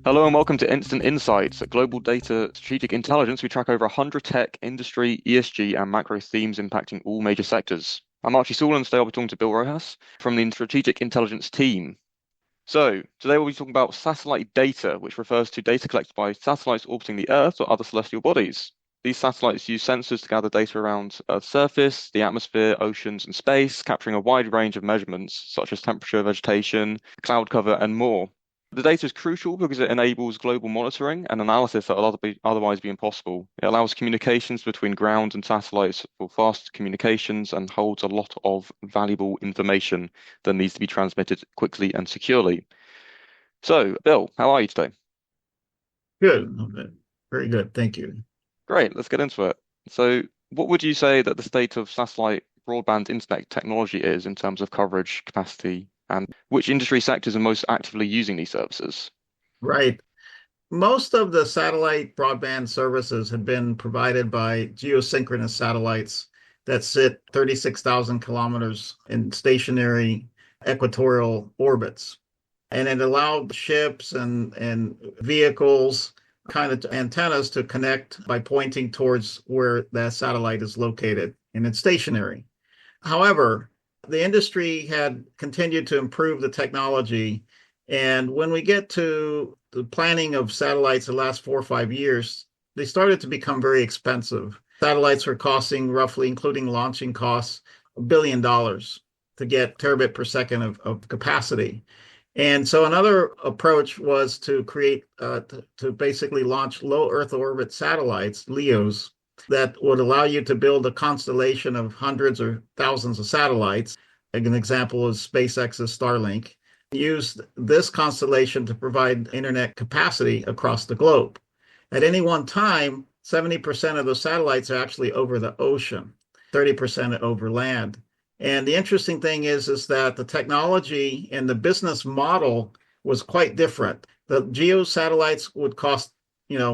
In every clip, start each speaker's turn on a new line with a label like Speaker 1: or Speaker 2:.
Speaker 1: Hello and welcome to Instant Insights. At Global Data Strategic Intelligence, we track over 100 tech, industry, ESG, and macro themes impacting all major sectors. I'm Archie Sewell, and today I'll be talking to Bill Rojas from the Strategic Intelligence team. So, today we'll be talking about satellite data, which refers to data collected by satellites orbiting the Earth or other celestial bodies. These satellites use sensors to gather data around Earth's surface, the atmosphere, oceans, and space, capturing a wide range of measurements such as temperature, vegetation, cloud cover, and more. The data is crucial because it enables global monitoring and analysis that would otherwise be impossible. It allows communications between ground and satellites for fast communications and holds a lot of valuable information that needs to be transmitted quickly and securely. So, Bill, how are you today?
Speaker 2: Good. Okay. Very good. Thank you.
Speaker 1: Great, let's get into it. So, what would you say that the state of satellite broadband internet technology is in terms of coverage, capacity, and which industry sectors are most actively using these services?
Speaker 2: Right. Most of the satellite broadband services have been provided by geosynchronous satellites that sit 36,000 kilometers in stationary equatorial orbits. And it allowed ships and vehicles, kind of antennas to connect by pointing towards where that satellite is located, and it's stationary. However, the industry had continued to improve the technology. And when we get to the planning of satellites the last 4 or 5 years, they started to become very expensive. Satellites were costing roughly, including launching costs, $1 billion to get terabit per second of capacity. And so another approach was to create, to basically launch low Earth orbit satellites, LEOs, that would allow you to build a constellation of hundreds or thousands of satellites. Like an example is SpaceX's Starlink. Use this constellation to provide internet capacity across the globe. At any one time, 70% of those satellites are actually over the ocean, 30% over land. And the interesting thing is that the technology and the business model was quite different. The geo satellites would cost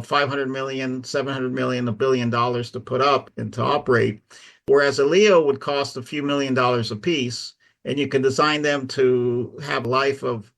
Speaker 2: 500 million, 700 million, $1 billion to put up and to operate, whereas a LEO would cost a few $1 million a piece, and you can design them to have a life of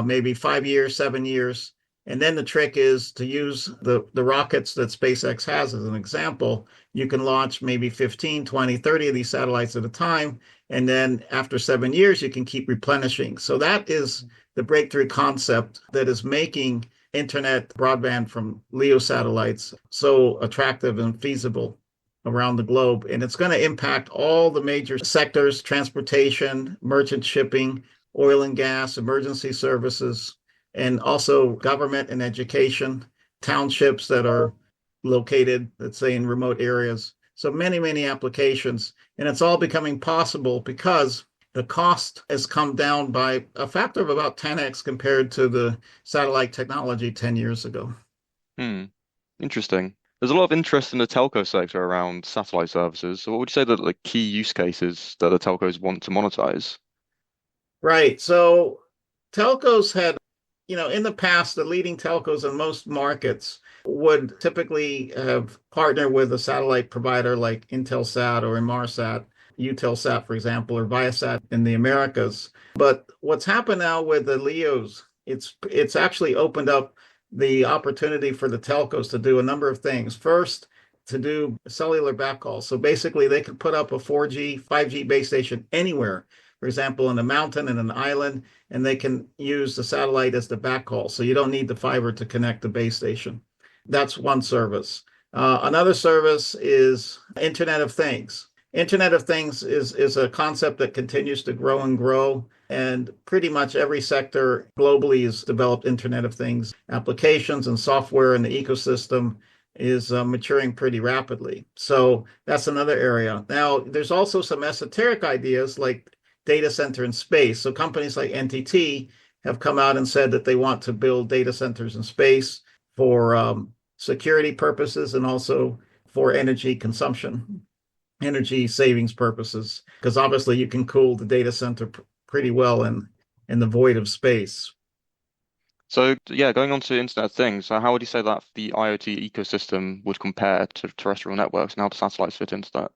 Speaker 2: maybe 5 years, 7 years. And then the trick is to use the rockets that SpaceX has as an example. You can launch maybe 15, 20, 30 of these satellites at a time. And then after 7 years, you can keep replenishing. So that is the breakthrough concept that is making internet broadband from LEO satellites so attractive and feasible around the globe. And it's going to impact all the major sectors: transportation, merchant shipping, oil and gas, emergency services, and also government and education, townships that are located, let's say, in remote areas. So many, many applications. And it's all becoming possible because the cost has come down by a factor of about 10x compared to the satellite technology 10 years ago.
Speaker 1: Hmm, interesting. There's a lot of interest in the telco sector around satellite services. So what would you say that the key use cases that the telcos want to monetize?
Speaker 2: Right. So telcos had, in the past, the leading telcos in most markets would typically have partnered with a satellite provider like Intelsat or Inmarsat, Eutelsat, for example, or Viasat in the Americas. But what's happened now with the LEOs, it's actually opened up the opportunity for the telcos to do a number of things. First, to do cellular backhaul. So basically, they can put up a 4G, 5G base station anywhere, for example, in a mountain, in an island, and they can use the satellite as the backhaul. So you don't need the fiber to connect the base station. That's one service. Another service is Internet of Things. Internet of Things is a concept that continues to grow and grow. And pretty much every sector globally has developed Internet of Things applications, and software in the ecosystem is maturing pretty rapidly. So that's another area. Now, there's also some esoteric ideas like data center in space. So companies like NTT have come out and said that they want to build data centers in space for security purposes and also for energy consumption, energy savings purposes, because obviously you can cool the data center pretty well in the void of space.
Speaker 1: So yeah, going on to Internet of Things, so how would you say that the IoT ecosystem would compare to terrestrial networks and how do satellites fit into that?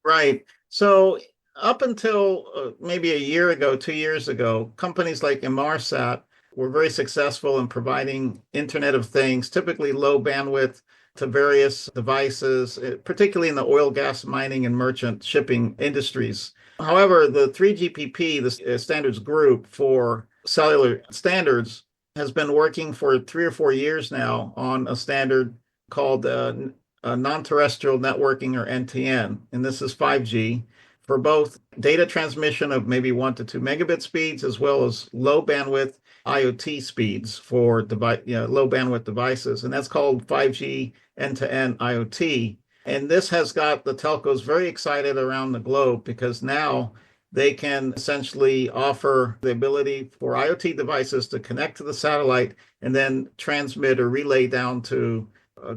Speaker 2: Right. So up until maybe a year ago, 2 years ago, companies like Inmarsat were very successful in providing Internet of Things, typically low bandwidth to various devices, particularly in the oil, gas, mining, and merchant shipping industries. However, the 3GPP, the standards group for cellular standards, has been working for 3 or 4 years now on a standard called non-terrestrial networking, or NTN, and this is 5G for both data transmission of maybe 1 to 2 megabit speeds as well as low bandwidth IoT speeds for low bandwidth devices, and that's called 5G end-to-end IoT. And this has got the telcos very excited around the globe because now they can essentially offer the ability for IoT devices to connect to the satellite and then transmit or relay down to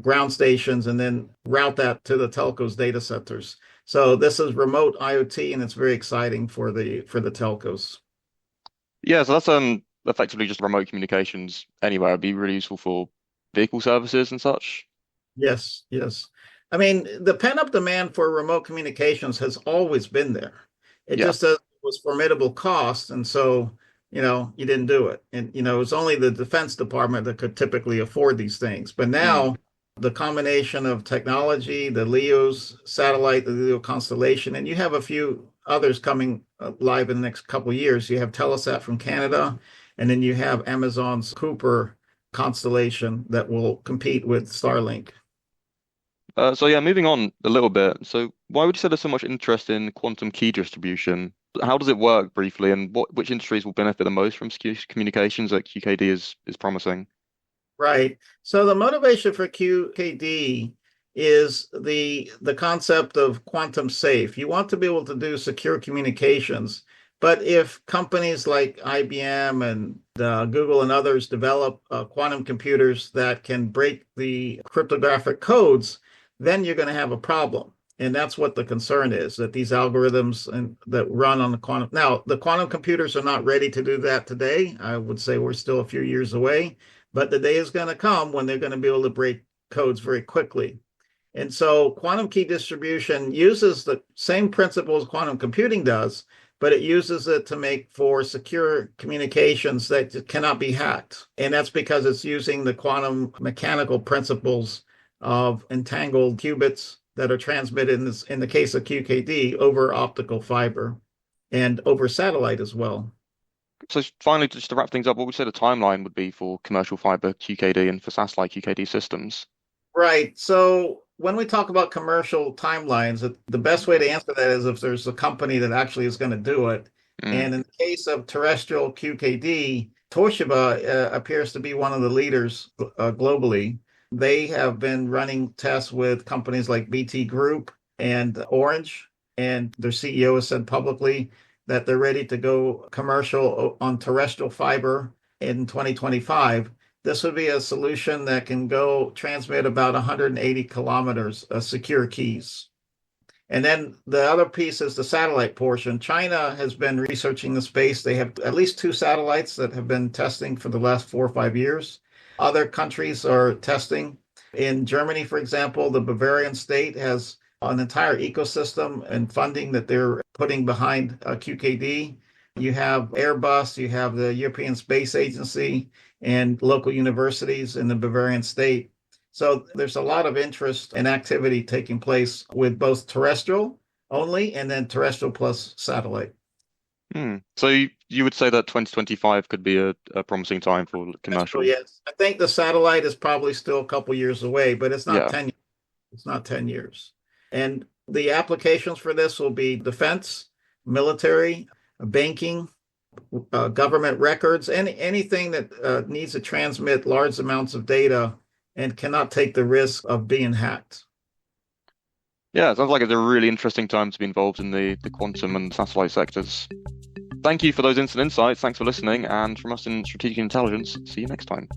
Speaker 2: ground stations and then route that to the telcos data centers. So this is remote IoT and it's very exciting for the telcos.
Speaker 1: Yeah, so that's effectively just remote communications anywhere. It'd be really useful for vehicle services and such.
Speaker 2: Yes, yes. I mean, the pent-up demand for remote communications has always been there. It
Speaker 1: Yeah.
Speaker 2: just was formidable cost, and so, you didn't do it. And, it was only the Defense Department that could typically afford these things. But
Speaker 1: Mm.
Speaker 2: now the combination of technology, the LEO's satellite, the LEO constellation, and you have a few others coming live in the next couple of years. You have Telesat from Canada, and then you have Amazon's Cooper constellation that will compete with Starlink.
Speaker 1: So yeah, moving on a little bit. So why would you say there's so much interest in quantum key distribution? How does it work briefly, and which industries will benefit the most from secure communications that QKD is promising?
Speaker 2: Right. So the motivation for QKD is the concept of quantum safe. You want to be able to do secure communications, but if companies like IBM and Google and others develop quantum computers that can break the cryptographic codes, then you're going to have a problem. And that's what the concern is, that these algorithms that run on the quantum. Now, the quantum computers are not ready to do that today. I would say we're still a few years away, but the day is going to come when they're going to be able to break codes very quickly. And so quantum key distribution uses the same principles quantum computing does, but it uses it to make for secure communications that cannot be hacked. And that's because it's using the quantum mechanical principles of entangled qubits that are transmitted in the case of QKD over optical fiber and over satellite as well.
Speaker 1: So finally, just to wrap things up, what would you say the timeline would be for commercial fiber QKD and for satellite QKD systems?
Speaker 2: Right. So when we talk about commercial timelines, the best way to answer that is if there's a company that actually is going to do it.
Speaker 1: Mm.
Speaker 2: And in the case of terrestrial QKD, Toshiba appears to be one of the leaders globally. They have been running tests with companies like BT Group and Orange, and their CEO has said publicly that they're ready to go commercial on terrestrial fiber in 2025. This would be a solution that can go transmit about 180 kilometers of secure keys. And then the other piece is the satellite portion. China has been researching the space. They have at least 2 satellites that have been testing for the last 4 or 5 years. Other countries are testing. In Germany, for example, the Bavarian state has an entire ecosystem and funding that they're putting behind QKD. You have Airbus, you have the European Space Agency, and local universities in the Bavarian state. So there's a lot of interest and activity taking place with both terrestrial only and then terrestrial plus satellite.
Speaker 1: So you would say that 2025 could be a promising time for
Speaker 2: Terrestrial,
Speaker 1: commercial?
Speaker 2: yes. I think the satellite is probably still a couple years away, but it's not
Speaker 1: Yeah.
Speaker 2: 10 years. It's not 10 years. And the applications for this will be defense, military, banking, government records, anything that needs to transmit large amounts of data and cannot take the risk of being hacked.
Speaker 1: Yeah, it sounds like it's a really interesting time to be involved in the quantum and satellite sectors. Thank you for those instant insights. Thanks for listening. And from us in Strategic Intelligence, see you next time.